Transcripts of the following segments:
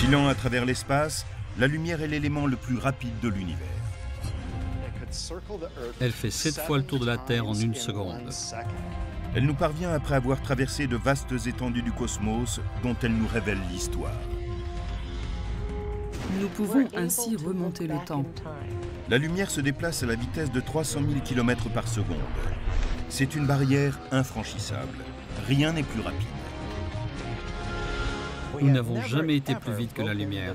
Filant à travers l'espace, la lumière est l'élément le plus rapide de l'univers. Elle fait 7 fois le tour de la Terre en 1 seconde. Elle nous parvient après avoir traversé de vastes étendues du cosmos dont elle nous révèle l'histoire. Nous pouvons ainsi remonter le temps. La lumière se déplace à la vitesse de 300 000 km par seconde. C'est une barrière infranchissable. Rien n'est plus rapide. Nous n'avons jamais été plus vite que la lumière.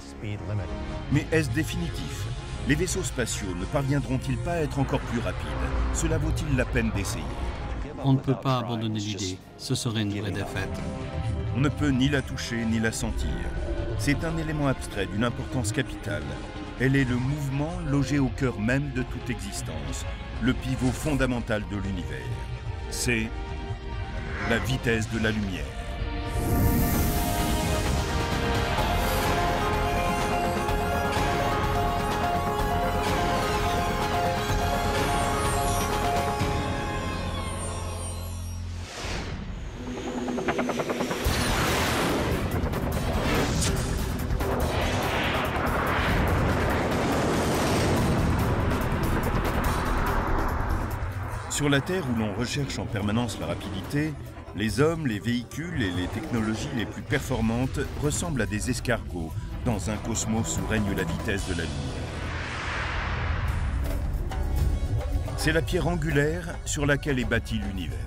Mais est-ce définitif? Les vaisseaux spatiaux ne parviendront-ils pas à être encore plus rapides? Cela vaut-il la peine d'essayer? On ne peut pas abandonner l'idée. Ce serait une vraie défaite. On ne peut ni la toucher ni la sentir. C'est un élément abstrait d'une importance capitale. Elle est le mouvement logé au cœur même de toute existence, le pivot fondamental de l'univers. C'est la vitesse de la lumière. Sur la Terre, où l'on recherche en permanence la rapidité, les hommes, les véhicules et les technologies les plus performantes ressemblent à des escargots dans un cosmos où règne la vitesse de la lumière. C'est la pierre angulaire sur laquelle est bâti l'univers.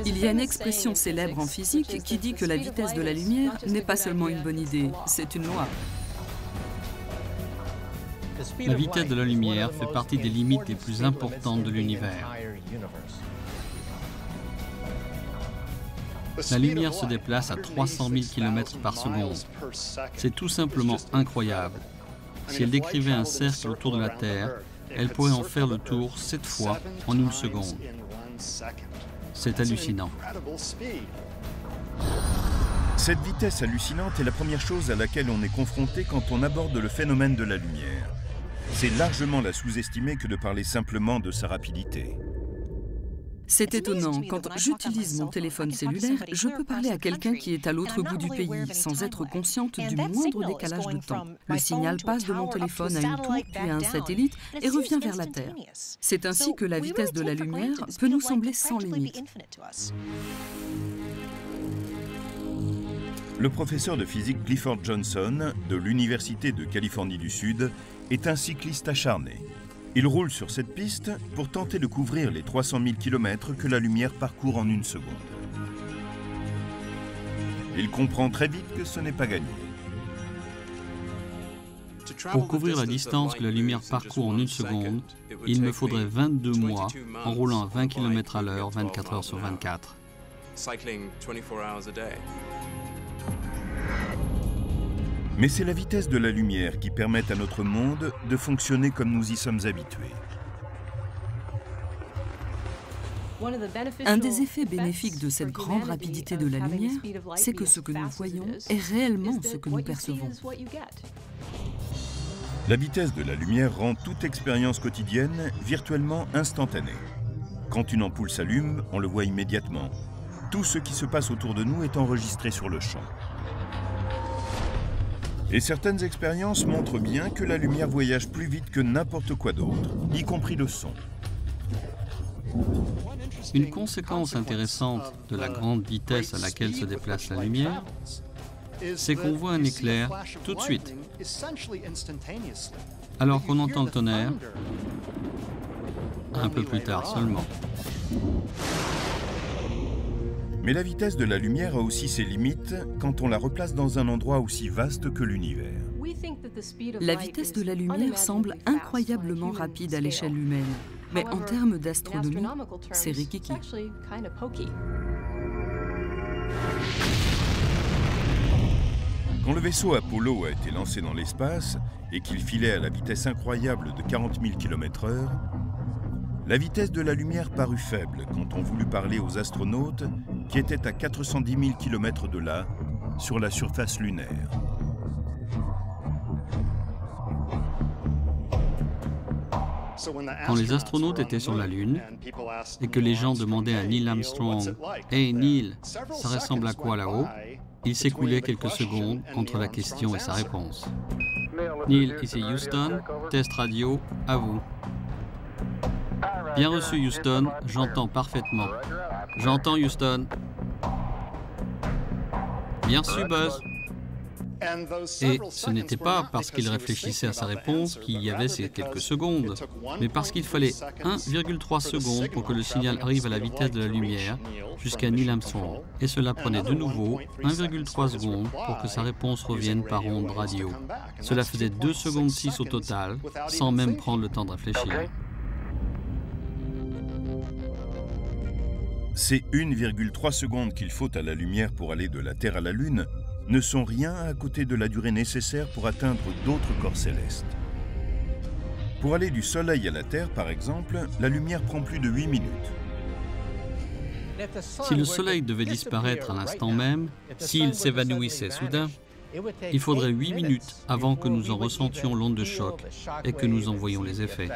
Il y a une expression célèbre en physique qui dit que la vitesse de la lumière n'est pas seulement une bonne idée, c'est une loi. La vitesse de la lumière fait partie des limites les plus importantes de l'univers. La lumière se déplace à 300 000 km par seconde. C'est tout simplement incroyable. Si elle décrivait un cercle autour de la Terre, elle pourrait en faire le tour 7 fois en 1 seconde. C'est hallucinant. Cette vitesse hallucinante est la première chose à laquelle on est confronté quand on aborde le phénomène de la lumière. C'est largement la sous-estimer que de parler simplement de sa rapidité. C'est étonnant, quand j'utilise mon téléphone cellulaire, je peux parler à quelqu'un qui est à l'autre bout du pays sans être consciente du moindre décalage de temps. Le signal passe de mon téléphone à une tour, puis à un satellite et revient vers la Terre. C'est ainsi que la vitesse de la lumière peut nous sembler sans limite. Le professeur de physique Clifford Johnson, de l'Université de Californie du Sud, est un cycliste acharné. Il roule sur cette piste pour tenter de couvrir les 300 000 km que la lumière parcourt en 1 seconde. Il comprend très vite que ce n'est pas gagné. Pour couvrir la distance que la lumière parcourt en 1 seconde, il me faudrait 22 mois en roulant à 20 km à l'heure, 24 heures sur 24. Mais c'est la vitesse de la lumière qui permet à notre monde de fonctionner comme nous y sommes habitués. Un des effets bénéfiques de cette grande rapidité de la lumière, c'est que ce que nous voyons est réellement ce que nous percevons. La vitesse de la lumière rend toute expérience quotidienne virtuellement instantanée. Quand une ampoule s'allume, on le voit immédiatement. Tout ce qui se passe autour de nous est enregistré sur le champ. Et certaines expériences montrent bien que la lumière voyage plus vite que n'importe quoi d'autre, y compris le son. Une conséquence intéressante de la grande vitesse à laquelle se déplace la lumière, c'est qu'on voit un éclair tout de suite, alors qu'on entend le tonnerre un peu plus tard seulement. Mais la vitesse de la lumière a aussi ses limites quand on la replace dans un endroit aussi vaste que l'univers. La vitesse de la lumière semble incroyablement rapide à l'échelle humaine, mais en termes d'astronomie, c'est rikiki. Quand le vaisseau Apollo a été lancé dans l'espace et qu'il filait à la vitesse incroyable de 40 000 km/h, la vitesse de la lumière parut faible quand on voulut parler aux astronautes qui étaient à 410 000 km de là, sur la surface lunaire. Quand les astronautes étaient sur la Lune et que les gens demandaient à Neil Armstrong « Hey Neil, ça ressemble à quoi là-haut ?» il s'écoulait quelques secondes entre la question et sa réponse. Neil, ici Houston, test radio, à vous. Bien reçu Houston, j'entends parfaitement. J'entends Houston. Bien reçu Buzz. Et ce n'était pas parce qu'il réfléchissait à sa réponse qu'il y avait ces quelques secondes, mais parce qu'il fallait 1,3 secondes pour que le signal arrive à la vitesse de la lumière jusqu'à Neil Armstrong. Et cela prenait de nouveau 1,3 secondes pour que sa réponse revienne par onde radio. Cela faisait 2 secondes 6 au total, sans même prendre le temps de réfléchir. Ces 1,3 secondes qu'il faut à la lumière pour aller de la Terre à la Lune ne sont rien à côté de la durée nécessaire pour atteindre d'autres corps célestes. Pour aller du Soleil à la Terre, par exemple, la lumière prend plus de 8 minutes. Si le Soleil devait disparaître à l'instant même, s'il s'évanouissait soudain, il faudrait 8 minutes avant que nous en ressentions l'onde de choc et que nous en voyions les effets.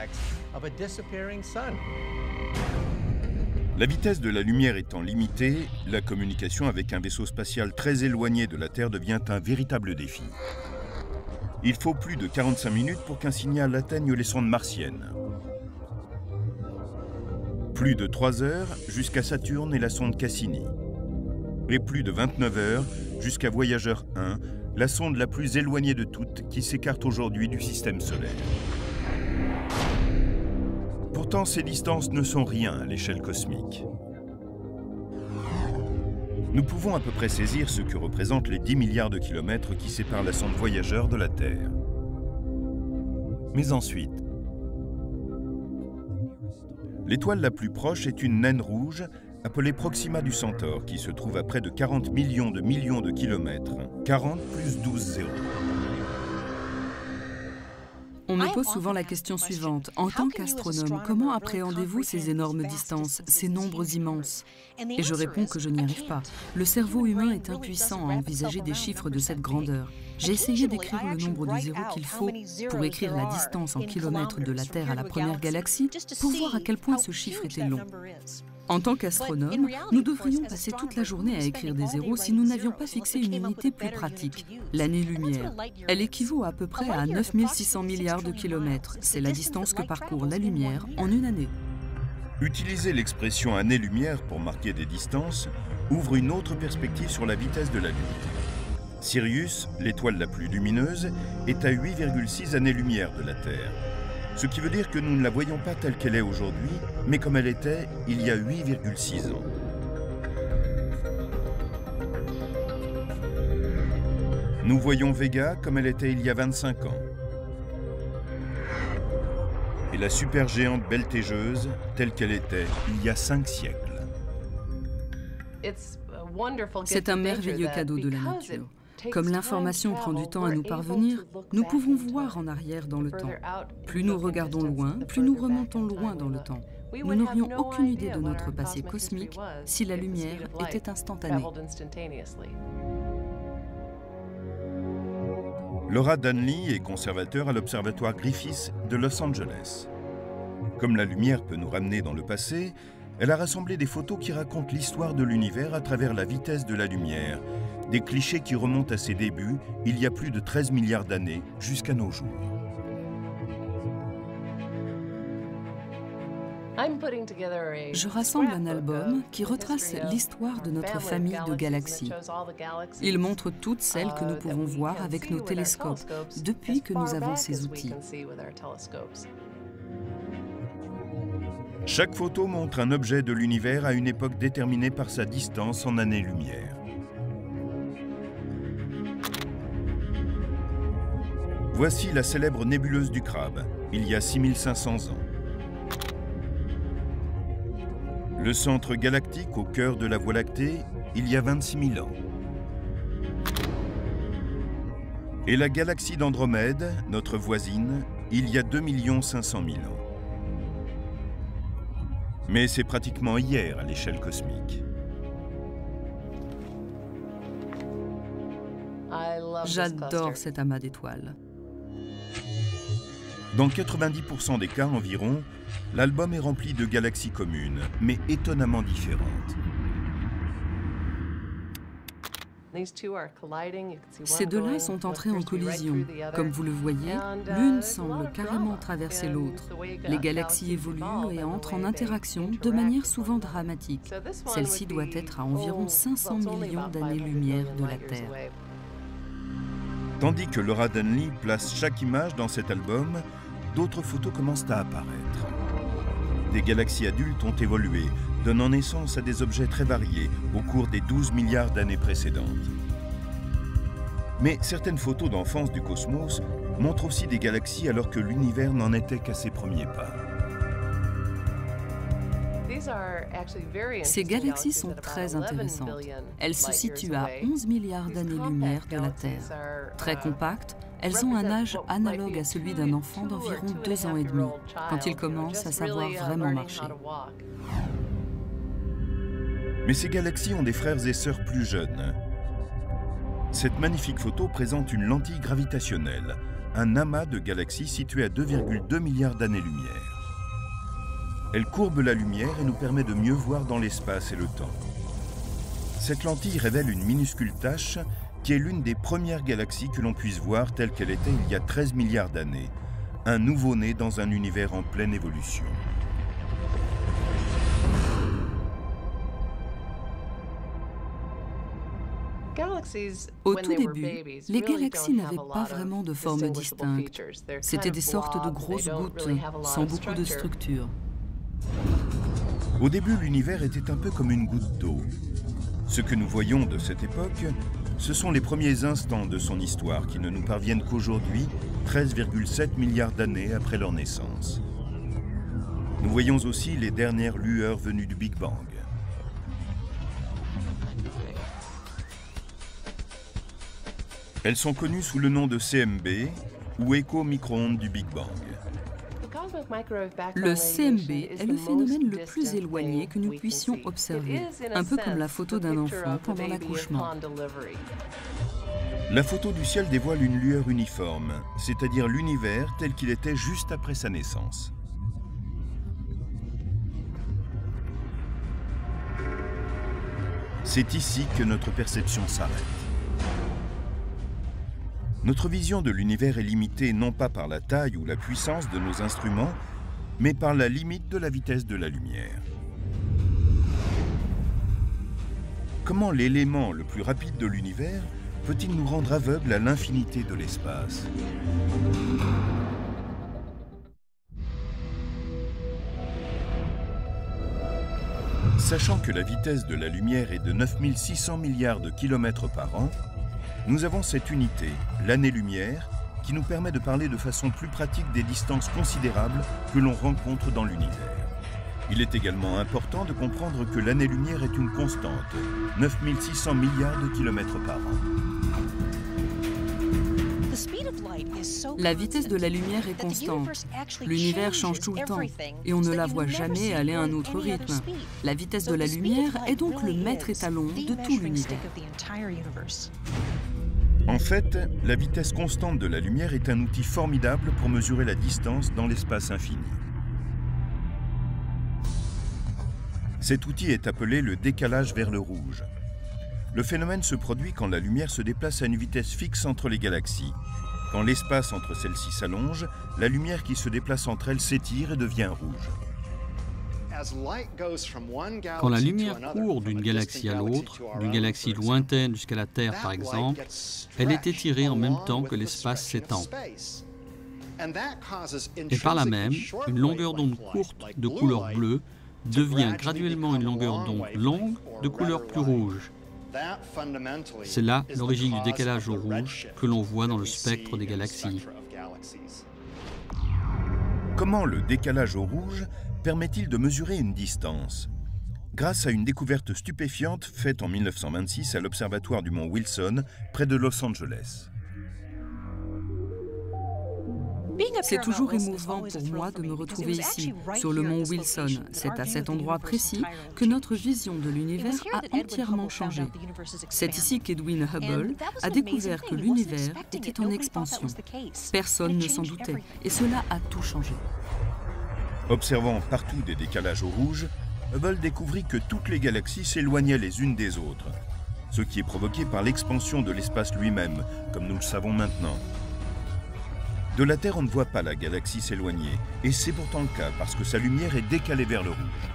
La vitesse de la lumière étant limitée, la communication avec un vaisseau spatial très éloigné de la Terre devient un véritable défi. Il faut plus de 45 minutes pour qu'un signal atteigne les sondes martiennes. Plus de 3 heures jusqu'à Saturne et la sonde Cassini. Et plus de 29 heures jusqu'à Voyager 1, la sonde la plus éloignée de toutes qui s'écarte aujourd'hui du système solaire. Pourtant, ces distances ne sont rien à l'échelle cosmique. Nous pouvons à peu près saisir ce que représentent les 10 milliards de kilomètres qui séparent la sonde Voyager de la Terre. Mais ensuite, l'étoile la plus proche est une naine rouge appelée Proxima du Centaure qui se trouve à près de 40 millions de kilomètres. 40 plus 12 zéros. On me pose souvent la question suivante. En tant qu'astronome, comment appréhendez-vous ces énormes distances, ces nombres immenses? Et je réponds que je n'y arrive pas. Le cerveau humain est impuissant à envisager des chiffres de cette grandeur. J'ai essayé d'écrire le nombre de zéros qu'il faut pour écrire la distance en kilomètres de la Terre à la première galaxie pour voir à quel point ce chiffre était long. En tant qu'astronome, nous devrions passer toute la journée à écrire des zéros si nous n'avions pas fixé une unité plus pratique, l'année-lumière. Elle équivaut à peu près à 9600 milliards de kilomètres. C'est la distance que parcourt la lumière en une année. Utiliser l'expression année-lumière pour marquer des distances ouvre une autre perspective sur la vitesse de la lumière. Sirius, l'étoile la plus lumineuse, est à 8,6 années-lumière de la Terre. Ce qui veut dire que nous ne la voyons pas telle qu'elle est aujourd'hui, mais comme elle était il y a 8,6 ans. Nous voyons Vega comme elle était il y a 25 ans. Et la supergéante Beltégeuse telle qu'elle était il y a 5 siècles. C'est un merveilleux cadeau de la nature. Comme l'information prend du temps à nous parvenir, nous pouvons voir en arrière dans le temps. Plus nous regardons loin, plus nous remontons loin dans le temps. Nous n'aurions aucune idée de notre passé cosmique si la lumière était instantanée. Laura Danley est conservateur à l'Observatoire Griffith de Los Angeles. Comme la lumière peut nous ramener dans le passé, elle a rassemblé des photos qui racontent l'histoire de l'univers à travers la vitesse de la lumière, des clichés qui remontent à ses débuts, il y a plus de 13 milliards d'années, jusqu'à nos jours. Je rassemble un album qui retrace l'histoire de notre famille de galaxies. Il montre toutes celles que nous pouvons voir avec nos télescopes, depuis que nous avons ces outils. Chaque photo montre un objet de l'univers à une époque déterminée par sa distance en années-lumière. Voici la célèbre nébuleuse du Crabe, il y a 6500 ans. Le centre galactique au cœur de la Voie lactée, il y a 26 000 ans. Et la galaxie d'Andromède, notre voisine, il y a 2 500 000 ans. Mais c'est pratiquement hier à l'échelle cosmique. J'adore cet amas d'étoiles. Dans 90% des cas environ, l'album est rempli de galaxies communes, mais étonnamment différentes. Ces deux-là sont entrés en collision. Comme vous le voyez, l'une semble carrément traverser l'autre. Les galaxies évoluent et entrent en interaction de manière souvent dramatique. Celle-ci doit être à environ 500 millions d'années-lumière de la Terre. Tandis que Laura Denley place chaque image dans cet album, d'autres photos commencent à apparaître. Des galaxies adultes ont évolué, donnant naissance à des objets très variés au cours des 12 milliards d'années précédentes. Mais certaines photos d'enfance du cosmos montrent aussi des galaxies alors que l'univers n'en était qu'à ses premiers pas. Ces galaxies sont très intéressantes. Elles se situent à 11 milliards d'années-lumière de la Terre. Très compactes, elles ont un âge analogue à celui d'un enfant d'environ 2 ans et demi, quand il commence à savoir vraiment marcher. Mais ces galaxies ont des frères et sœurs plus jeunes. Cette magnifique photo présente une lentille gravitationnelle, un amas de galaxies situé à 2,2 milliards d'années-lumière. Elle courbe la lumière et nous permet de mieux voir dans l'espace et le temps. Cette lentille révèle une minuscule tache qui est l'une des premières galaxies que l'on puisse voir telle qu'elle était il y a 13 milliards d'années, un nouveau-né dans un univers en pleine évolution. Au tout début, les galaxies n'avaient pas vraiment de forme distincte. C'étaient des sortes de grosses gouttes, sans beaucoup de structure. Au début, l'univers était un peu comme une goutte d'eau. Ce que nous voyons de cette époque, ce sont les premiers instants de son histoire qui ne nous parviennent qu'aujourd'hui, 13,7 milliards d'années après leur naissance. Nous voyons aussi les dernières lueurs venues du Big Bang. Elles sont connues sous le nom de CMB ou écho micro-ondes du Big Bang. Le CMB est le phénomène le plus éloigné que nous puissions observer, un peu comme la photo d'un enfant pendant l'accouchement. La photo du ciel dévoile une lueur uniforme, c'est-à-dire l'univers tel qu'il était juste après sa naissance. C'est ici que notre perception s'arrête. Notre vision de l'univers est limitée non pas par la taille ou la puissance de nos instruments, mais par la limite de la vitesse de la lumière. Comment l'élément le plus rapide de l'univers peut-il nous rendre aveugles à l'infinité de l'espace? Sachant que la vitesse de la lumière est de 9600 milliards de kilomètres par an, nous avons cette unité, l'année-lumière, qui nous permet de parler de façon plus pratique des distances considérables que l'on rencontre dans l'univers. Il est également important de comprendre que l'année-lumière est une constante, 9600 milliards de kilomètres par an. La vitesse de la lumière est constante. L'univers change tout le temps et on ne la voit jamais aller à un autre rythme. La vitesse de la lumière est donc le maître étalon de tout l'univers. En fait, la vitesse constante de la lumière est un outil formidable pour mesurer la distance dans l'espace infini. Cet outil est appelé le décalage vers le rouge. Le phénomène se produit quand la lumière se déplace à une vitesse fixe entre les galaxies. Quand l'espace entre celles-ci s'allonge, la lumière qui se déplace entre elles s'étire et devient rouge. Quand la lumière court d'une galaxie à l'autre, d'une galaxie lointaine jusqu'à la Terre par exemple, elle est étirée en même temps que l'espace s'étend. Et par là même, une longueur d'onde courte de couleur bleue devient graduellement une longueur d'onde longue de couleur plus rouge. C'est là l'origine du décalage au rouge que l'on voit dans le spectre des galaxies. Comment le décalage au rouge permet-il de mesurer une distance? Grâce à une découverte stupéfiante faite en 1926 à l'observatoire du mont Wilson, près de Los Angeles. C'est toujours émouvant pour moi de me retrouver ici, sur le mont Wilson. C'est à cet endroit précis que notre vision de l'univers a entièrement changé. C'est ici qu'Edwin Hubble a découvert que l'univers était en expansion. Personne ne s'en doutait, et cela a tout changé. Observant partout des décalages au rouge, Hubble découvrit que toutes les galaxies s'éloignaient les unes des autres, ce qui est provoqué par l'expansion de l'espace lui-même, comme nous le savons maintenant. De la Terre, on ne voit pas la galaxie s'éloigner, et c'est pourtant le cas parce que sa lumière est décalée vers le rouge.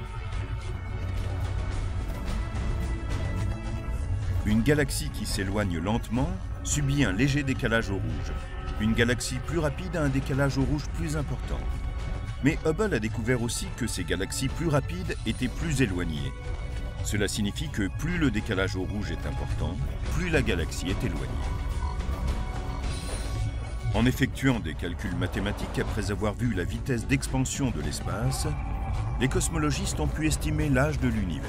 Une galaxie qui s'éloigne lentement subit un léger décalage au rouge. Une galaxie plus rapide a un décalage au rouge plus important. Mais Hubble a découvert aussi que ces galaxies plus rapides étaient plus éloignées. Cela signifie que plus le décalage au rouge est important, plus la galaxie est éloignée. En effectuant des calculs mathématiques après avoir vu la vitesse d'expansion de l'espace, les cosmologistes ont pu estimer l'âge de l'univers.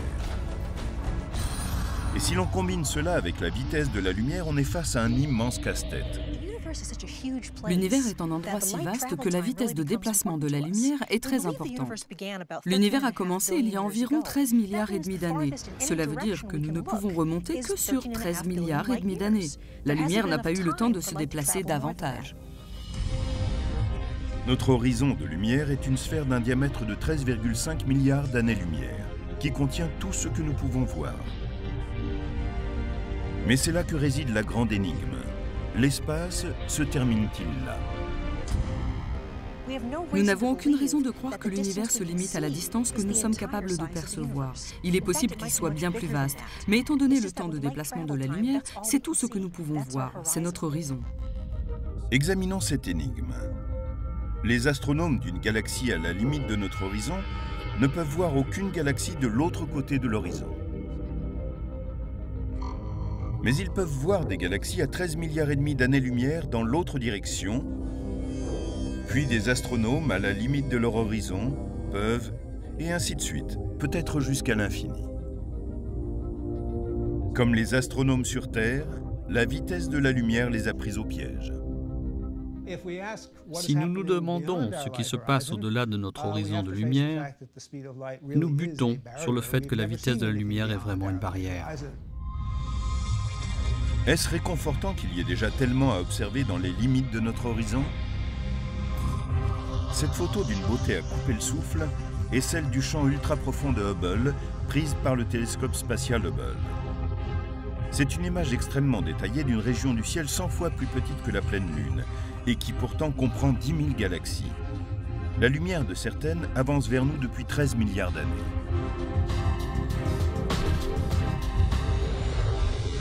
Et si l'on combine cela avec la vitesse de la lumière, on est face à un immense casse-tête. L'univers est un endroit si vaste que la vitesse de déplacement de la lumière est très importante. L'univers a commencé il y a environ 13 milliards et demi d'années. Cela veut dire que nous ne pouvons remonter que sur 13 milliards et demi d'années. La lumière n'a pas eu le temps de se déplacer davantage. Notre horizon de lumière est une sphère d'un diamètre de 13,5 milliards d'années-lumière, qui contient tout ce que nous pouvons voir. Mais c'est là que réside la grande énigme. L'espace se termine-t-il là? Nous n'avons aucune raison de croire que l'univers se limite à la distance que nous sommes capables de percevoir. Il est possible qu'il soit bien plus vaste, mais étant donné le temps de déplacement de la lumière, c'est tout ce que nous pouvons voir, c'est notre horizon. Examinons cette énigme. Les astronomes d'une galaxie à la limite de notre horizon ne peuvent voir aucune galaxie de l'autre côté de l'horizon. Mais ils peuvent voir des galaxies à 13 milliards et demi d'années-lumière dans l'autre direction, puis des astronomes à la limite de leur horizon peuvent, et ainsi de suite, peut-être jusqu'à l'infini. Comme les astronomes sur Terre, la vitesse de la lumière les a pris au piège. Si nous nous demandons ce qui se passe au-delà de notre horizon de lumière, nous butons sur le fait que la vitesse de la lumière est vraiment une barrière. Est-ce réconfortant qu'il y ait déjà tellement à observer dans les limites de notre horizon? Cette photo d'une beauté à couper le souffle est celle du champ ultra-profond de Hubble, prise par le télescope spatial Hubble. C'est une image extrêmement détaillée d'une région du ciel 100 fois plus petite que la pleine Lune, et qui pourtant comprend 10 000 galaxies. La lumière de certaines avance vers nous depuis 13 milliards d'années.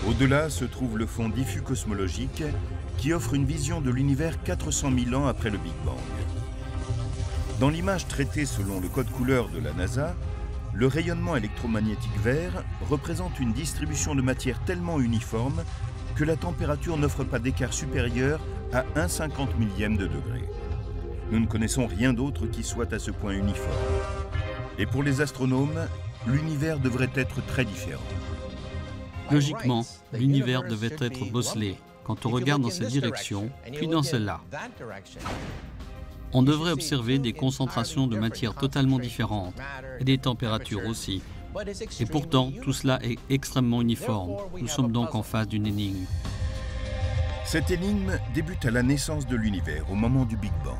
Au-delà se trouve le fond diffus cosmologique qui offre une vision de l'univers 400 000 ans après le Big Bang. Dans l'image traitée selon le code couleur de la NASA, le rayonnement électromagnétique vert représente une distribution de matière tellement uniforme que la température n'offre pas d'écart supérieur à 1/50 millième de degré. Nous ne connaissons rien d'autre qui soit à ce point uniforme. Et pour les astronomes, l'univers devrait être très différent. Logiquement, l'univers devait être bosselé quand on regarde dans cette direction, puis dans celle-là. On devrait observer des concentrations de matière totalement différentes et des températures aussi. Et pourtant, tout cela est extrêmement uniforme. Nous sommes donc en face d'une énigme. Cette énigme débute à la naissance de l'univers, au moment du Big Bang.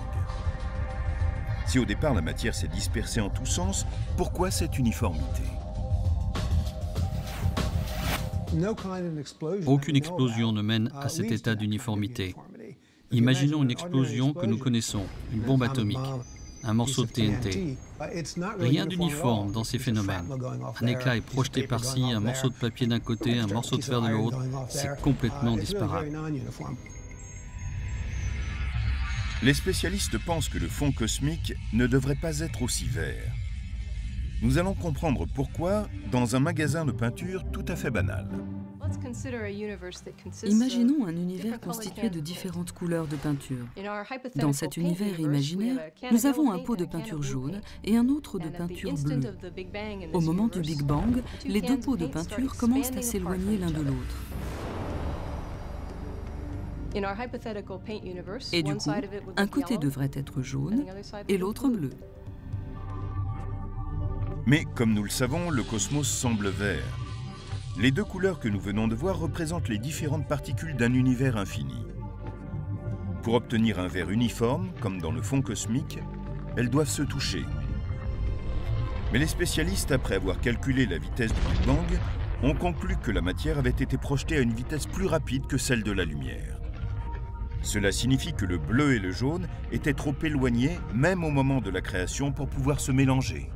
Si au départ la matière s'est dispersée en tous sens, pourquoi cette uniformité? Aucune explosion ne mène à cet état d'uniformité. Imaginons une explosion que nous connaissons, une bombe atomique, un morceau de TNT. Rien d'uniforme dans ces phénomènes. Un éclat est projeté par-ci, un morceau de papier d'un côté, un morceau de fer de l'autre. C'est complètement disparate. Les spécialistes pensent que le fond cosmique ne devrait pas être aussi vert. Nous allons comprendre pourquoi dans un magasin de peinture tout à fait banal. Imaginons un univers constitué de différentes couleurs de peinture. Dans cet univers imaginaire, nous avons un pot de peinture jaune et un autre de peinture bleue. Au moment du Big Bang, les deux pots de peinture commencent à s'éloigner l'un de l'autre. Et du coup, un côté devrait être jaune et l'autre bleu. Mais comme nous le savons, le cosmos semble vert. Les deux couleurs que nous venons de voir représentent les différentes particules d'un univers infini. Pour obtenir un vert uniforme, comme dans le fond cosmique, elles doivent se toucher. Mais les spécialistes, après avoir calculé la vitesse du Big Bang, ont conclu que la matière avait été projetée à une vitesse plus rapide que celle de la lumière. Cela signifie que le bleu et le jaune étaient trop éloignés, même au moment de la création, pour pouvoir se mélanger.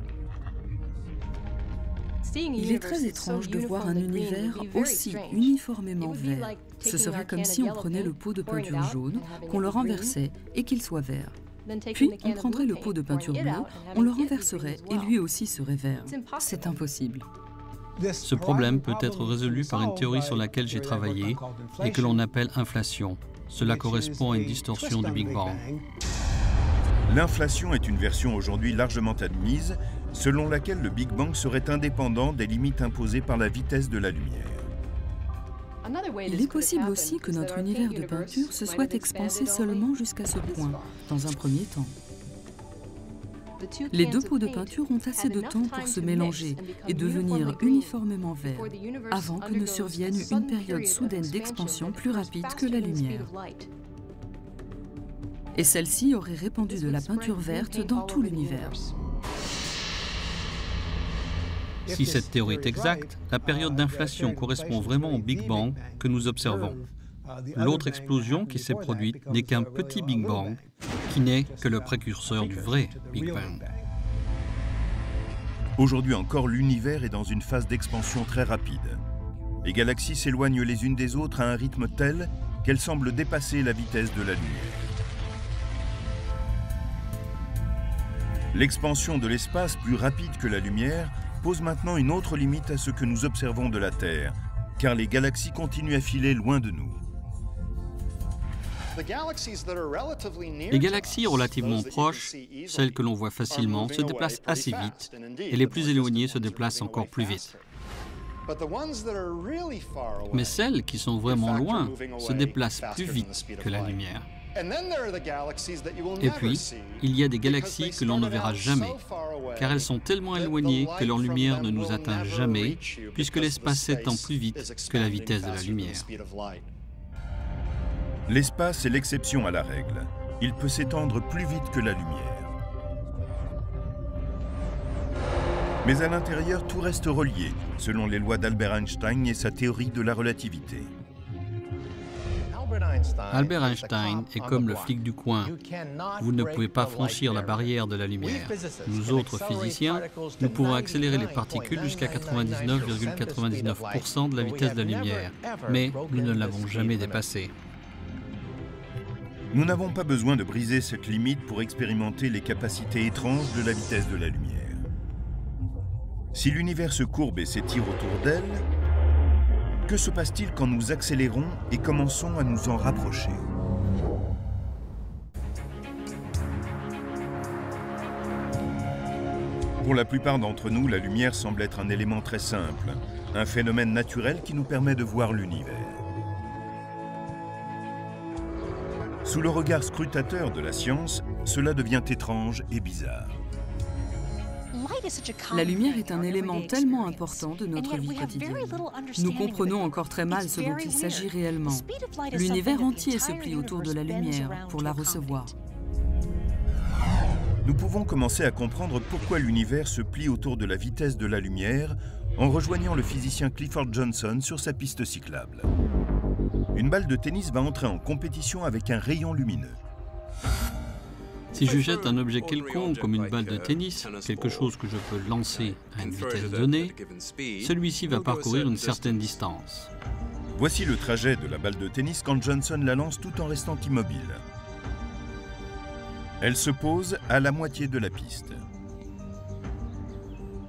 Il est très étrange de voir un univers aussi uniformément vert. Ce serait comme si on prenait le pot de peinture jaune, qu'on le renversait et qu'il soit vert. Puis on prendrait le pot de peinture bleue, on le renverserait et lui aussi serait vert. C'est impossible. Ce problème peut être résolu par une théorie sur laquelle j'ai travaillé et que l'on appelle inflation. Cela correspond à une distorsion du Big Bang. L'inflation est une version aujourd'hui largement admise, selon laquelle le Big Bang serait indépendant des limites imposées par la vitesse de la lumière. Il est possible aussi que notre univers de peinture se soit expansé seulement jusqu'à ce point, dans un premier temps. Les deux pots de peinture ont assez de temps pour se mélanger et devenir uniformément verts, avant que ne survienne une période soudaine d'expansion plus rapide que la lumière. Et celle-ci aurait répandu de la peinture verte dans tout l'univers. Si cette théorie est exacte, la période d'inflation correspond vraiment au Big Bang que nous observons. L'autre explosion qui s'est produite n'est qu'un petit Big Bang, qui n'est que le précurseur du vrai Big Bang. Aujourd'hui encore, l'univers est dans une phase d'expansion très rapide. Les galaxies s'éloignent les unes des autres à un rythme tel qu'elles semblent dépasser la vitesse de la lumière. L'expansion de l'espace, plus rapide que la lumière, pose maintenant une autre limite à ce que nous observons de la Terre, car les galaxies continuent à filer loin de nous. Les galaxies relativement proches, celles que l'on voit facilement, se déplacent assez vite, et les plus éloignées se déplacent encore plus vite. Mais celles qui sont vraiment loin se déplacent plus vite que la lumière. Et puis, il y a des galaxies que l'on ne verra jamais, car elles sont tellement éloignées que leur lumière ne nous atteint jamais, puisque l'espace s'étend plus vite que la vitesse de la lumière. L'espace est l'exception à la règle. Il peut s'étendre plus vite que la lumière. Mais à l'intérieur, tout reste relié, selon les lois d'Albert Einstein et sa théorie de la relativité. Albert Einstein est comme le flic du coin. Vous ne pouvez pas franchir la barrière de la lumière. Nous autres physiciens, nous pouvons accélérer les particules jusqu'à 99,99% de la vitesse de la lumière, mais nous ne l'avons jamais dépassée. Nous n'avons pas besoin de briser cette limite pour expérimenter les capacités étranges de la vitesse de la lumière. Si l'univers se courbe et s'étire autour d'elle, que se passe-t-il quand nous accélérons et commençons à nous en rapprocher? Pour la plupart d'entre nous, la lumière semble être un élément très simple, un phénomène naturel qui nous permet de voir l'univers. Sous le regard scrutateur de la science, cela devient étrange et bizarre. La lumière est un élément tellement important de notre vie quotidienne. Nous comprenons encore très mal ce dont il s'agit réellement. L'univers entier se plie autour de la lumière pour la recevoir. Nous pouvons commencer à comprendre pourquoi l'univers se plie autour de la vitesse de la lumière en rejoignant le physicien Clifford Johnson sur sa piste cyclable. Une balle de tennis va entrer en compétition avec un rayon lumineux. Si je jette un objet quelconque comme une balle de tennis, quelque chose que je peux lancer à une vitesse donnée, celui-ci va parcourir une certaine distance. Voici le trajet de la balle de tennis quand Johnson la lance tout en restant immobile. Elle se pose à la moitié de la piste.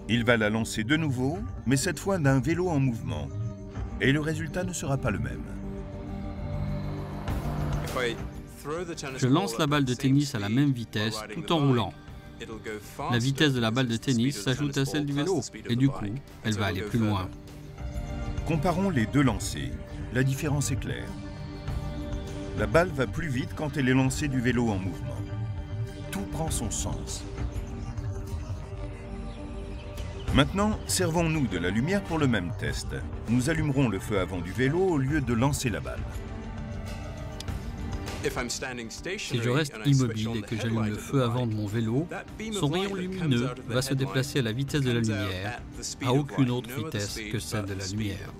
Il va la lancer de nouveau, mais cette fois d'un vélo en mouvement. Et le résultat ne sera pas le même. Je lance la balle de tennis à la même vitesse tout en roulant. La vitesse de la balle de tennis s'ajoute à celle du vélo et du coup, elle va aller plus loin. Comparons les deux lancers. La différence est claire. La balle va plus vite quand elle est lancée du vélo en mouvement. Tout prend son sens. Maintenant, servons-nous de la lumière pour le même test. Nous allumerons le feu avant du vélo au lieu de lancer la balle. Si je reste immobile et que j'allume le feu avant de mon vélo, son rayon lumineux va se déplacer à la vitesse de la lumière, à aucune autre vitesse que celle de la lumière.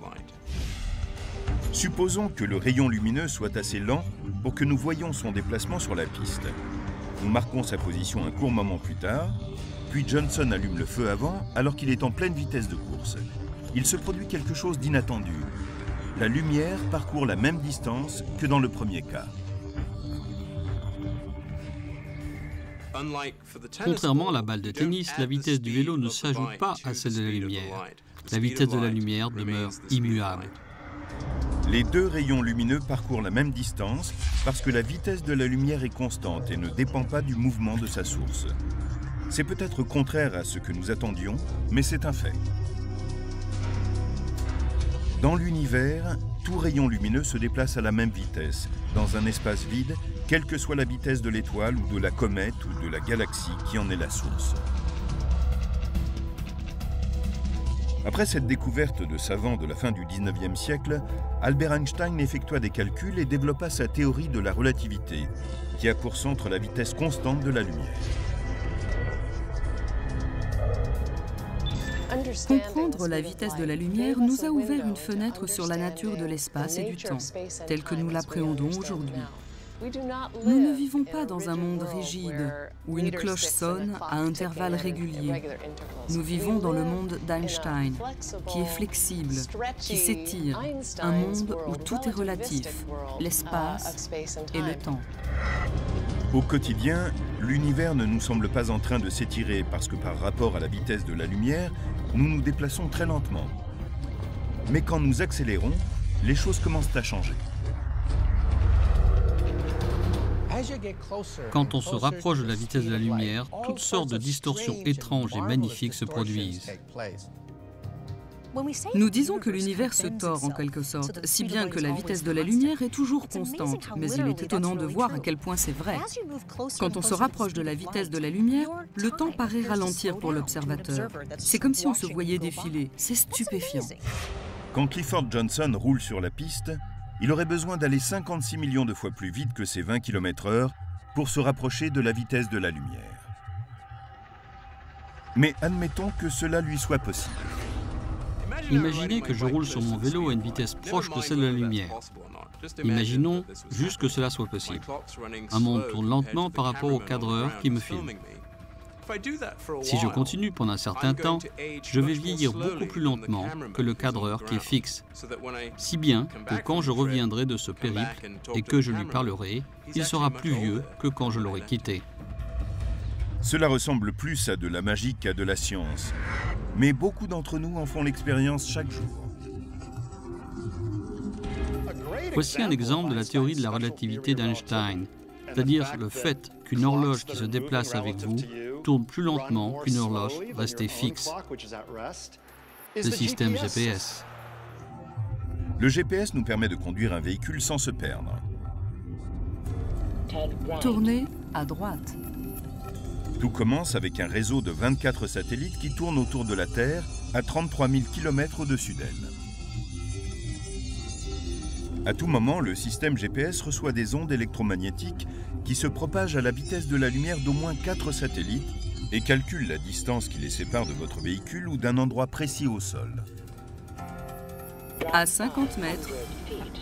Supposons que le rayon lumineux soit assez lent pour que nous voyions son déplacement sur la piste. Nous marquons sa position un court moment plus tard, puis Johnson allume le feu avant alors qu'il est en pleine vitesse de course. Il se produit quelque chose d'inattendu. La lumière parcourt la même distance que dans le premier cas. Contrairement à la balle de tennis, la vitesse du vélo ne s'ajoute pas à celle de la lumière. La vitesse de la lumière demeure immuable. Les deux rayons lumineux parcourent la même distance parce que la vitesse de la lumière est constante et ne dépend pas du mouvement de sa source. C'est peut-être contraire à ce que nous attendions, mais c'est un fait. Dans l'univers, tout rayon lumineux se déplace à la même vitesse, dans un espace vide, quelle que soit la vitesse de l'étoile ou de la comète ou de la galaxie qui en est la source. Après cette découverte de savants de la fin du 19e siècle, Albert Einstein effectua des calculs et développa sa théorie de la relativité, qui a pour centre la vitesse constante de la lumière. Comprendre la vitesse de la lumière nous a ouvert une fenêtre sur la nature de l'espace et du temps, tel que nous l'appréhendons aujourd'hui. Nous ne vivons pas dans un monde rigide, où une cloche sonne à intervalles réguliers. Nous vivons dans le monde d'Einstein, qui est flexible, qui s'étire, un monde où tout est relatif, l'espace et le temps. Au quotidien, l'univers ne nous semble pas en train de s'étirer parce que par rapport à la vitesse de la lumière, nous nous déplaçons très lentement. Mais quand nous accélérons, les choses commencent à changer. Quand on se rapproche de la vitesse de la lumière, toutes sortes de distorsions étranges et magnifiques se produisent. Nous disons que l'univers se tord en quelque sorte, si bien que la vitesse de la lumière est toujours constante. Mais il est étonnant de voir à quel point c'est vrai. Quand on se rapproche de la vitesse de la lumière, le temps paraît ralentir pour l'observateur. C'est comme si on se voyait défiler. C'est stupéfiant. Quand Clifford Johnson roule sur la piste, il aurait besoin d'aller 56 millions de fois plus vite que ses 20 km/h pour se rapprocher de la vitesse de la lumière. Mais admettons que cela lui soit possible. Imaginez que je roule sur mon vélo à une vitesse proche de celle de la lumière. Imaginons juste que cela soit possible. Un monde tourne lentement par rapport au cadreur qui me filme. Si je continue pendant un certain temps, je vais vieillir beaucoup plus lentement que le cadreur qui est fixe, si bien que quand je reviendrai de ce périple et que je lui parlerai, il sera plus vieux que quand je l'aurai quitté. Cela ressemble plus à de la magie qu'à de la science, mais beaucoup d'entre nous en font l'expérience chaque jour. Voici un exemple de la théorie de la relativité d'Einstein, c'est-à-dire le fait qu'une horloge qui se déplace avec vous tourne plus lentement qu'une horloge restée fixe. Le système GPS. Le GPS nous permet de conduire un véhicule sans se perdre. Tournez à droite. Tout commence avec un réseau de 24 satellites qui tournent autour de la Terre à 33 000 km au-dessus d'elle. À tout moment, le système GPS reçoit des ondes électromagnétiques qui se propagent à la vitesse de la lumière d'au moins 4 satellites et calculent la distance qui les sépare de votre véhicule ou d'un endroit précis au sol. À 50 mètres,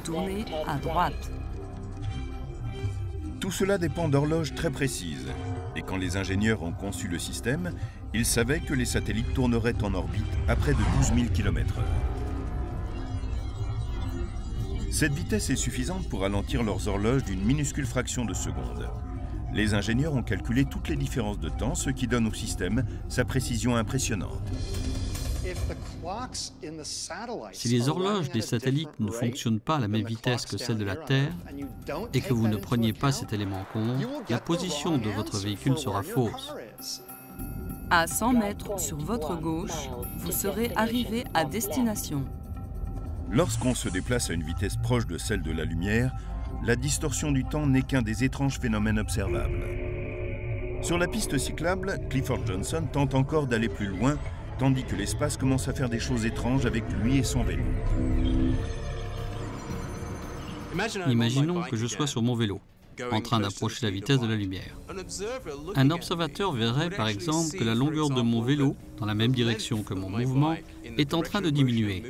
tournez à droite. Tout cela dépend d'horloges très précises. Et quand les ingénieurs ont conçu le système, ils savaient que les satellites tourneraient en orbite à près de 12 000 km/h. Cette vitesse est suffisante pour ralentir leurs horloges d'une minuscule fraction de seconde. Les ingénieurs ont calculé toutes les différences de temps, ce qui donne au système sa précision impressionnante. Si les horloges des satellites ne fonctionnent pas à la même vitesse que celle de la Terre et que vous ne preniez pas cet élément en compte, la position de votre véhicule sera fausse. À 100 mètres sur votre gauche, vous serez arrivé à destination. Lorsqu'on se déplace à une vitesse proche de celle de la lumière, la distorsion du temps n'est qu'un des étranges phénomènes observables. Sur la piste cyclable, Clifford Johnson tente encore d'aller plus loin, tandis que l'espace commence à faire des choses étranges avec lui et son vélo. Imaginons que je sois sur mon vélo, en train d'approcher la vitesse de la lumière. Un observateur verrait par exemple que la longueur de mon vélo, dans la même direction que mon mouvement, est en train de diminuer.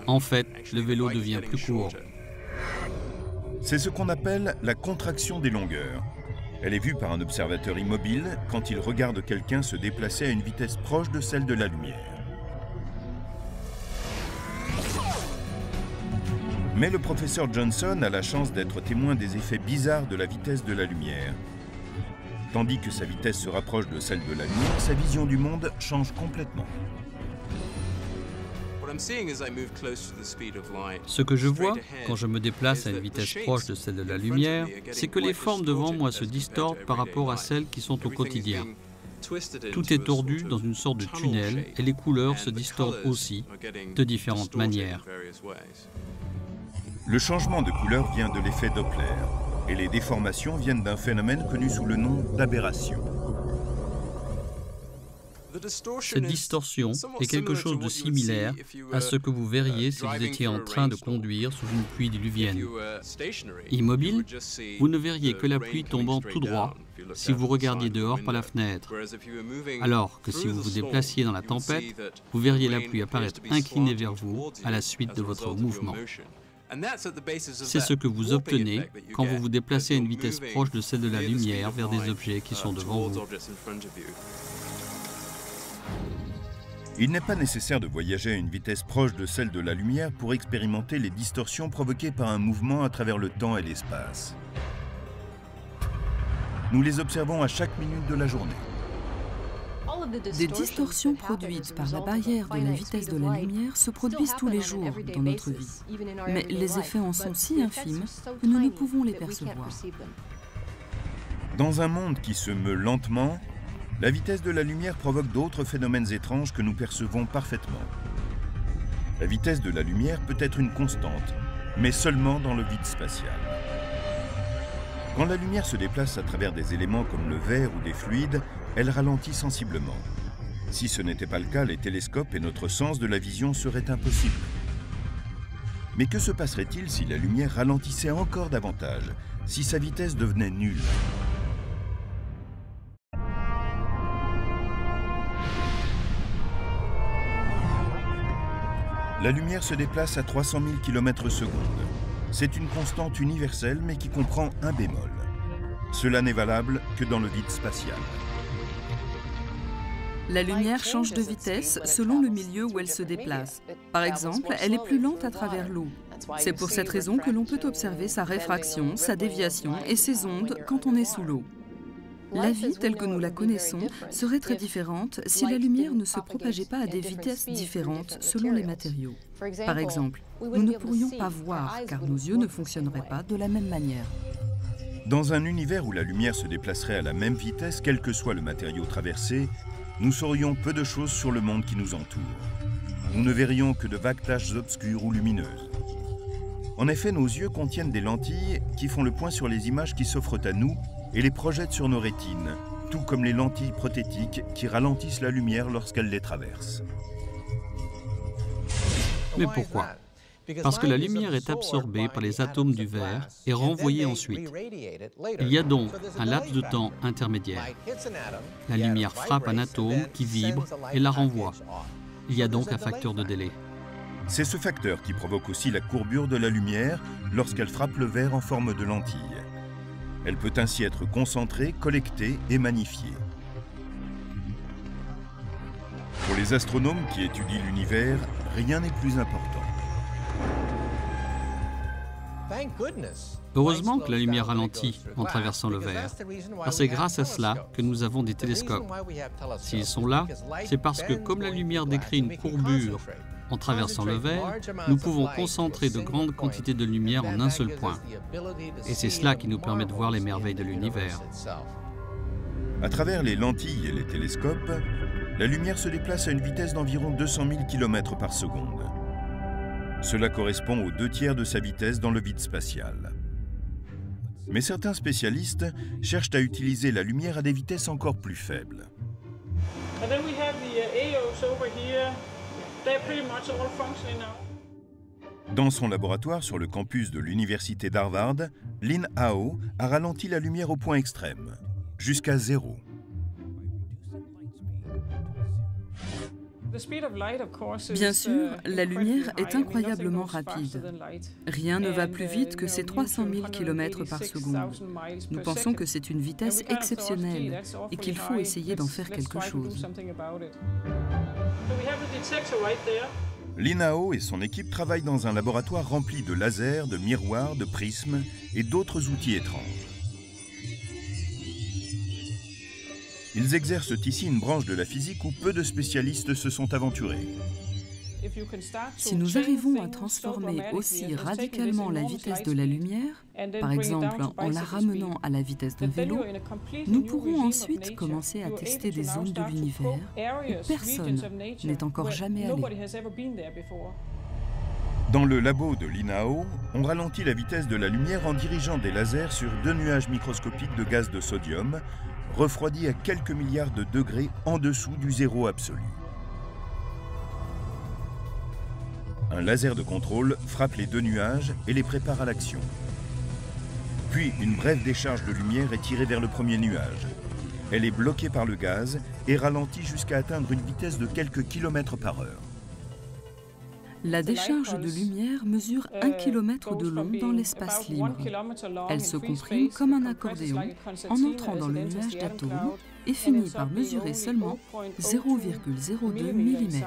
En fait, le vélo devient plus court. C'est ce qu'on appelle la contraction des longueurs. Elle est vue par un observateur immobile quand il regarde quelqu'un se déplacer à une vitesse proche de celle de la lumière. Mais le professeur Johnson a la chance d'être témoin des effets bizarres de la vitesse de la lumière. Tandis que sa vitesse se rapproche de celle de la lumière, sa vision du monde change complètement. Ce que je vois quand je me déplace à une vitesse proche de celle de la lumière, c'est que les formes devant moi se distordent par rapport à celles qui sont au quotidien. Tout est tordu dans une sorte de tunnel et les couleurs se distordent aussi de différentes manières. Le changement de couleur vient de l'effet Doppler et les déformations viennent d'un phénomène connu sous le nom d'aberration. Cette distorsion est quelque chose de similaire à ce que vous verriez si vous étiez en train de conduire sous une pluie diluvienne. Immobile, vous ne verriez que la pluie tombant tout droit si vous regardiez dehors par la fenêtre, alors que si vous vous déplaciez dans la tempête, vous verriez la pluie apparaître inclinée vers vous à la suite de votre mouvement. C'est ce que vous obtenez quand vous vous déplacez à une vitesse proche de celle de la lumière vers des objets qui sont devant vous. Il n'est pas nécessaire de voyager à une vitesse proche de celle de la lumière pour expérimenter les distorsions provoquées par un mouvement à travers le temps et l'espace. Nous les observons à chaque minute de la journée. Des distorsions produites par la barrière de la vitesse de la lumière se produisent tous les jours dans notre vie. Mais les effets en sont si infimes que nous ne pouvons les percevoir. Dans un monde qui se meut lentement, la vitesse de la lumière provoque d'autres phénomènes étranges que nous percevons parfaitement. La vitesse de la lumière peut être une constante, mais seulement dans le vide spatial. Quand la lumière se déplace à travers des éléments comme le verre ou des fluides, elle ralentit sensiblement. Si ce n'était pas le cas, les télescopes et notre sens de la vision seraient impossibles. Mais que se passerait-il si la lumière ralentissait encore davantage, si sa vitesse devenait nulle ? La lumière se déplace à 300 000 km/s. C'est une constante universelle, mais qui comprend un bémol. Cela n'est valable que dans le vide spatial. La lumière change de vitesse selon le milieu où elle se déplace. Par exemple, elle est plus lente à travers l'eau. C'est pour cette raison que l'on peut observer sa réfraction, sa déviation et ses ondes quand on est sous l'eau. La vie, telle que nous la connaissons, serait très différente si la lumière ne se propageait pas à des vitesses différentes selon les matériaux. Par exemple, nous ne pourrions pas voir car nos yeux ne fonctionneraient pas de la même manière. Dans un univers où la lumière se déplacerait à la même vitesse, quel que soit le matériau traversé, nous saurions peu de choses sur le monde qui nous entoure. Nous ne verrions que de vagues taches obscures ou lumineuses. En effet, nos yeux contiennent des lentilles qui font le point sur les images qui s'offrent à nous et les projettent sur nos rétines, tout comme les lentilles prothétiques qui ralentissent la lumière lorsqu'elles les traversent. Mais pourquoi ? Parce que la lumière est absorbée par les atomes du verre et renvoyée ensuite. Il y a donc un laps de temps intermédiaire. La lumière frappe un atome qui vibre et la renvoie. Il y a donc un facteur de délai. C'est ce facteur qui provoque aussi la courbure de la lumière lorsqu'elle frappe le verre en forme de lentille. Elle peut ainsi être concentrée, collectée et magnifiée. Pour les astronomes qui étudient l'univers, rien n'est plus important. Heureusement que la lumière ralentit en traversant le verre, car c'est grâce à cela que nous avons des télescopes. S'ils sont là, c'est parce que comme la lumière décrit une courbure en traversant le verre, nous pouvons concentrer de grandes quantités de lumière en un seul point. Et c'est cela qui nous permet de voir les merveilles de l'univers. À travers les lentilles et les télescopes, la lumière se déplace à une vitesse d'environ 200 000 km/s. Cela correspond aux 2/3 de sa vitesse dans le vide spatial. Mais certains spécialistes cherchent à utiliser la lumière à des vitesses encore plus faibles. Dans son laboratoire sur le campus de l'université d'Harvard, Lin Hao a ralenti la lumière au point extrême, jusqu'à 0. Bien sûr, la lumière est incroyablement rapide. Rien ne va plus vite que ces 300 000 km par seconde. Nous pensons que c'est une vitesse exceptionnelle et qu'il faut essayer d'en faire quelque chose. Lin Hao et son équipe travaillent dans un laboratoire rempli de lasers, de miroirs, de prismes et d'autres outils étranges. Ils exercent ici une branche de la physique où peu de spécialistes se sont aventurés. Si nous arrivons à transformer aussi radicalement la vitesse de la lumière, par exemple en la ramenant à la vitesse d'un vélo, nous pourrons ensuite commencer à tester des zones de l'univers où personne n'est encore jamais allé. Dans le labo de Lin Hao, on ralentit la vitesse de la lumière en dirigeant des lasers sur 2 nuages microscopiques de gaz de sodium, refroidis à quelques milliards de degrés en dessous du zéro absolu. Un laser de contrôle frappe les 2 nuages et les prépare à l'action. Puis une brève décharge de lumière est tirée vers le premier nuage. Elle est bloquée par le gaz et ralentie jusqu'à atteindre une vitesse de quelques kilomètres par heure. La décharge de lumière mesure 1 km de long dans l'espace libre. Elle se comprime comme un accordéon en entrant dans le nuage d'atomes et finit par mesurer seulement 0,02 mm.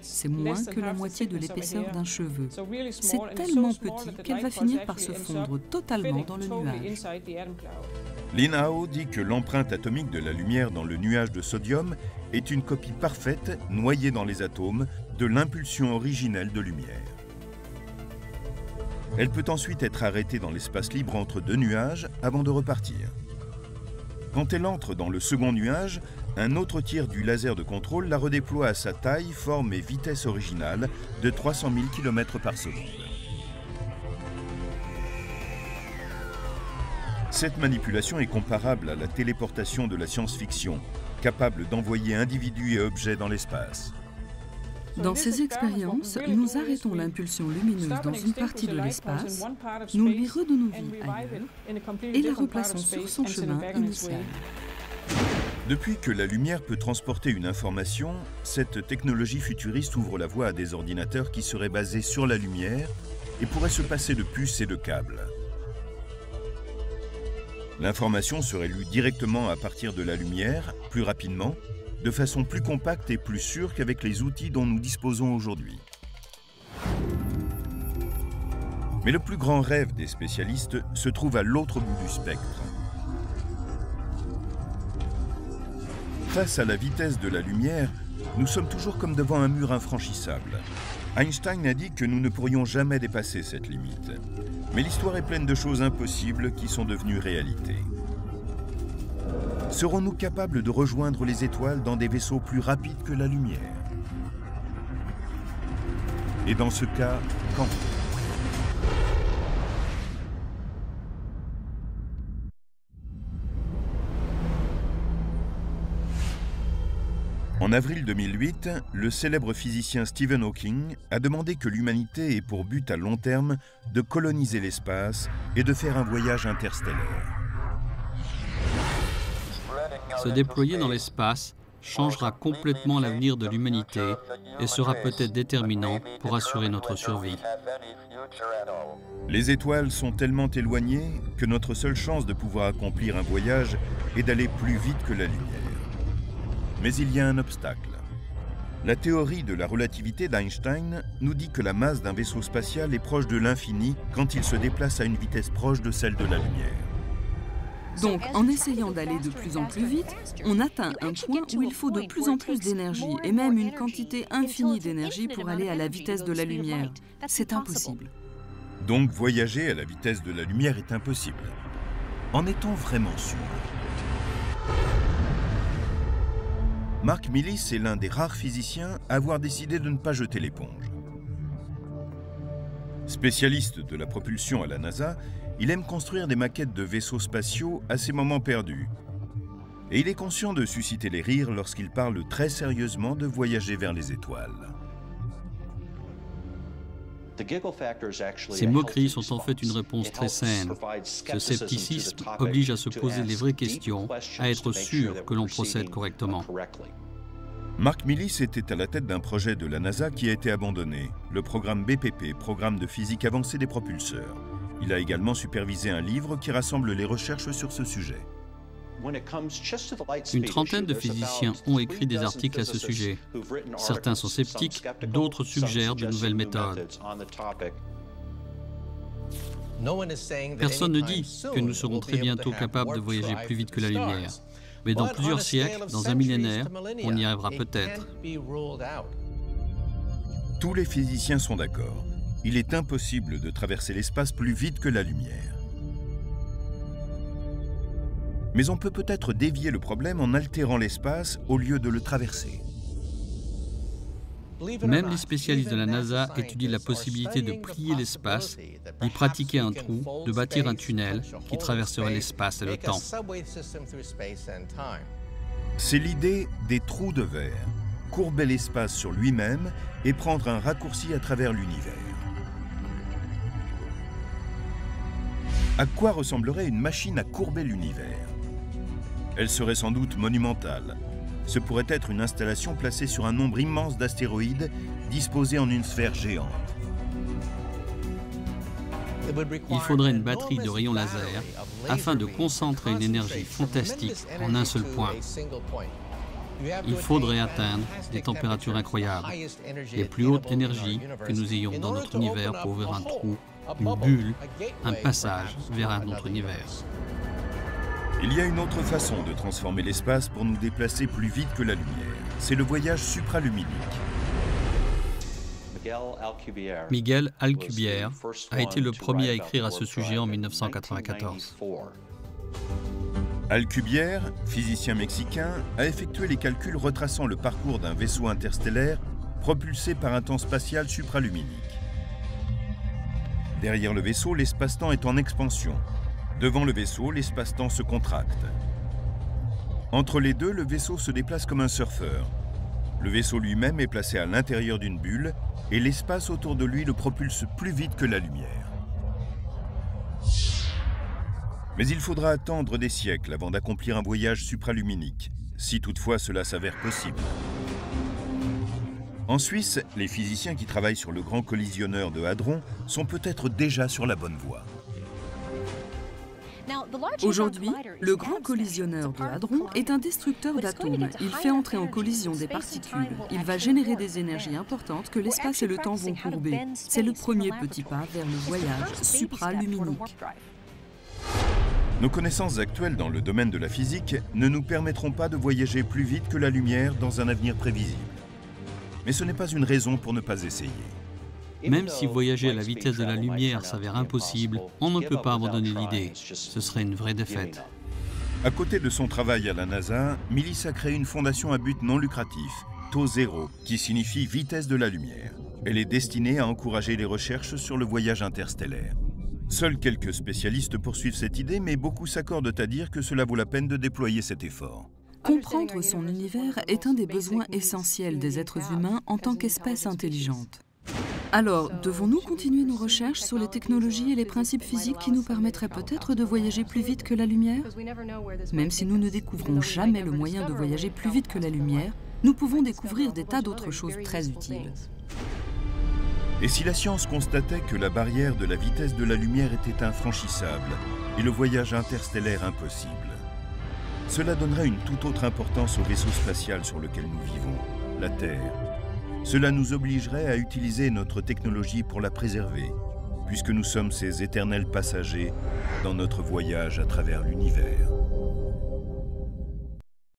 C'est moins que la moitié de l'épaisseur d'un cheveu. C'est tellement petit qu'elle va finir par se fondre totalement dans le nuage. Lin Hao dit que l'empreinte atomique de la lumière dans le nuage de sodium est une copie parfaite, noyée dans les atomes, de l'impulsion originelle de lumière. Elle peut ensuite être arrêtée dans l'espace libre entre 2 nuages avant de repartir. Quand elle entre dans le second nuage, un autre tir du laser de contrôle la redéploie à sa taille, forme et vitesse originale de 300 000 km par seconde. Cette manipulation est comparable à la téléportation de la science-fiction, capable d'envoyer individus et objets dans l'espace. Dans ces expériences, nous arrêtons l'impulsion lumineuse dans une partie de l'espace, nous lui redonnons vie ailleurs et la replaçons sur son chemin initial. Depuis que la lumière peut transporter une information, cette technologie futuriste ouvre la voie à des ordinateurs qui seraient basés sur la lumière et pourraient se passer de puces et de câbles. L'information serait lue directement à partir de la lumière, plus rapidement, de façon plus compacte et plus sûre qu'avec les outils dont nous disposons aujourd'hui. Mais le plus grand rêve des spécialistes se trouve à l'autre bout du spectre. Face à la vitesse de la lumière, nous sommes toujours comme devant un mur infranchissable. Einstein a dit que nous ne pourrions jamais dépasser cette limite. Mais l'histoire est pleine de choses impossibles qui sont devenues réalité. Serons-nous capables de rejoindre les étoiles dans des vaisseaux plus rapides que la lumière? Et dans ce cas, quand? En avril 2008, le célèbre physicien Stephen Hawking a demandé que l'humanité ait pour but à long terme de coloniser l'espace et de faire un voyage interstellaire. Se déployer dans l'espace changera complètement l'avenir de l'humanité et sera peut-être déterminant pour assurer notre survie. Les étoiles sont tellement éloignées que notre seule chance de pouvoir accomplir un voyage est d'aller plus vite que la lumière. Mais il y a un obstacle. La théorie de la relativité d'Einstein nous dit que la masse d'un vaisseau spatial est proche de l'infini quand il se déplace à une vitesse proche de celle de la lumière. Donc, en essayant d'aller de plus en plus vite, on atteint un point où il faut de plus en plus d'énergie, et même une quantité infinie d'énergie pour aller à la vitesse de la lumière. C'est impossible. Donc, voyager à la vitesse de la lumière est impossible. En est-on vraiment sûr? Mark Millis est l'un des rares physiciens à avoir décidé de ne pas jeter l'éponge. Spécialiste de la propulsion à la NASA, il aime construire des maquettes de vaisseaux spatiaux à ses moments perdus. Et il est conscient de susciter les rires lorsqu'il parle très sérieusement de voyager vers les étoiles. Ces moqueries sont en fait une réponse très saine. Ce scepticisme oblige à se poser les vraies questions, à être sûr que l'on procède correctement. Mark Millis était à la tête d'un projet de la NASA qui a été abandonné, le programme BPP, Programme de physique avancée des propulseurs. Il a également supervisé un livre qui rassemble les recherches sur ce sujet. Une trentaine de physiciens ont écrit des articles à ce sujet. Certains sont sceptiques, d'autres suggèrent de nouvelles méthodes. Personne ne dit que nous serons très bientôt capables de voyager plus vite que la lumière. Mais dans plusieurs siècles, dans un millénaire, on y arrivera peut-être. Tous les physiciens sont d'accord. Il est impossible de traverser l'espace plus vite que la lumière. Mais on peut peut-être dévier le problème en altérant l'espace au lieu de le traverser. Même les spécialistes de la NASA étudient la possibilité de plier l'espace, d'y pratiquer un trou, de bâtir un tunnel qui traverserait l'espace et le temps. C'est l'idée des trous de verre, courber l'espace sur lui-même et prendre un raccourci à travers l'univers. À quoi ressemblerait une machine à courber l'univers? Elle serait sans doute monumentale. Ce pourrait être une installation placée sur un nombre immense d'astéroïdes disposés en une sphère géante. Il faudrait une batterie de rayons laser afin de concentrer une énergie fantastique en un seul point. Il faudrait atteindre des températures incroyables, les plus hautes énergies que nous ayons dans notre univers pour ouvrir un trou, une bulle, un passage vers un autre univers. Il y a une autre façon de transformer l'espace pour nous déplacer plus vite que la lumière. C'est le voyage supraluminique. Miguel Alcubierre a été le premier à écrire à ce sujet en 1994. Alcubierre, physicien mexicain, a effectué les calculs retraçant le parcours d'un vaisseau interstellaire propulsé par un temps spatial supraluminique. Derrière le vaisseau, l'espace-temps est en expansion. Devant le vaisseau, l'espace-temps se contracte. Entre les deux, le vaisseau se déplace comme un surfeur. Le vaisseau lui-même est placé à l'intérieur d'une bulle et l'espace autour de lui le propulse plus vite que la lumière. Mais il faudra attendre des siècles avant d'accomplir un voyage supraluminique, si toutefois cela s'avère possible. En Suisse, les physiciens qui travaillent sur le grand collisionneur de Hadron sont peut-être déjà sur la bonne voie. Aujourd'hui, le grand collisionneur de Hadron est un destructeur d'atomes. Il fait entrer en collision des particules. Il va générer des énergies importantes que l'espace et le temps vont courber. C'est le premier petit pas vers le voyage supraluminique. Nos connaissances actuelles dans le domaine de la physique ne nous permettront pas de voyager plus vite que la lumière dans un avenir prévisible. Mais ce n'est pas une raison pour ne pas essayer. Même si voyager à la vitesse de la lumière s'avère impossible, on ne peut pas abandonner l'idée. Ce serait une vraie défaite. À côté de son travail à la NASA, Millis a créé une fondation à but non lucratif, Tau Zéro, qui signifie vitesse de la lumière. Elle est destinée à encourager les recherches sur le voyage interstellaire. Seuls quelques spécialistes poursuivent cette idée, mais beaucoup s'accordent à dire que cela vaut la peine de déployer cet effort. Comprendre son univers est un des besoins essentiels des êtres humains en tant qu'espèce intelligente. Alors, devons-nous continuer nos recherches sur les technologies et les principes physiques qui nous permettraient peut-être de voyager plus vite que la lumière? Même si nous ne découvrons jamais le moyen de voyager plus vite que la lumière, nous pouvons découvrir des tas d'autres choses très utiles. Et si la science constatait que la barrière de la vitesse de la lumière était infranchissable et le voyage interstellaire impossible? Cela donnerait une toute autre importance au vaisseau spatial sur lequel nous vivons, la Terre. Cela nous obligerait à utiliser notre technologie pour la préserver, puisque nous sommes ces éternels passagers dans notre voyage à travers l'univers.